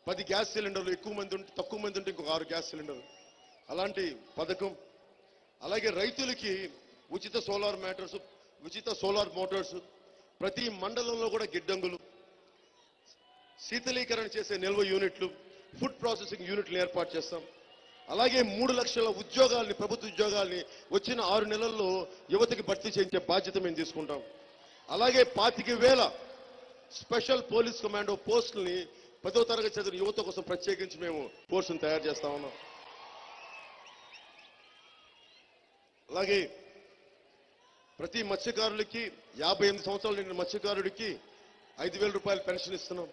10 gas సిలిండర్లు, ఎక్కువ మంది ఉంటే తక్కువ మంది ఉంటే ఇంకొక 6 గ్యాస్ సిలిండర్లు, అలాంటి పథకం. అలాగే రైతులకి ఉచిత సోలార్ మోటార్స్, ప్రతి మండలంలో కూడా గిడ్డంగులు, శీతలీకరణ చేసే నిల్వ యూనిట్లు, ఫుడ్ ప్రాసెసింగ్ యూనిట్లు ఏర్పాటు చేస్తాం. అలాగే 3 లక్షల ఉద్యోగాల్ని, ప్రభుత్వ ఉద్యోగాల్ని వచ్చిన 6 నెలల్లో యువతకి భర్తీ చేయించే బాధ్యత మేము తీసుకుంటాం. అలాగే 25,000 స్పెషల్ పోలీస్ కమాండో పోస్టుల్ని 10వ తరగతి చదివిన యువత కోసం ప్రత్యేకించి మేము పోస్టును తయారు చేస్తా ఉన్నాం. అలాగే ప్రతి మత్స్యకారులకి 58 సంవత్సరాలు నిండిన మత్స్యకారుడికి 5,000 రూపాయలు పెన్షన్ ఇస్తున్నాం.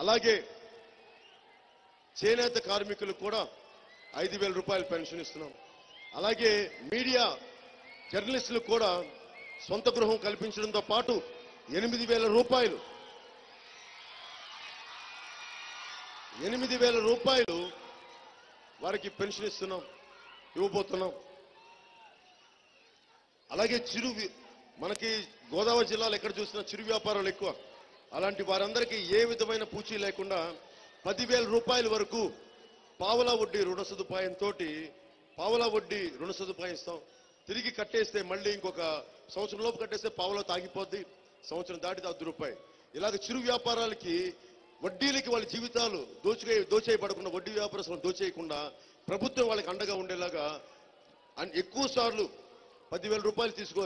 అలాగే చేనేత కార్మికులకు కూడా 5,000 రూపాయలు పెన్షన్ ఇస్తున్నాం. అలాగే మీడియా జర్నలిస్టులకు కూడా సొంత గృహం కల్పించడంతో పాటు 8,000 రూపాయలు వారికి పెన్షన్ ఇవ్వబోతున్నాం. అలాగే మనకి గోదావరి జిల్లాలో ఎక్కడ చూసినా చిరు వ్యాపారాలు ఎక్కువ. అలాంటి వారందరికీ ఏ విధమైన పూచీ లేకుండా 10,000 రూపాయల వరకు పావలా వడ్డీ రుణ సదుపాయం ఇస్తాం. తిరిగి కట్టేస్తే మళ్ళీ ఇంకొక సంవత్సరం లోపు కట్టేస్తే పావలా తాగిపోద్ది, సంవత్సరం దాటితే ₹10. ఇలాగ చిరు వ్యాపారాలకి వడ్డీలకి వాళ్ళ జీవితాలు దోచేయబడకుండా, వడ్డీ వ్యాపారస్తులను దోచేయకుండా ప్రభుత్వం వాళ్ళకి అండగా ఉండేలాగా ఎక్కువ సార్లు 10,000 రూపాయలు తీసుకో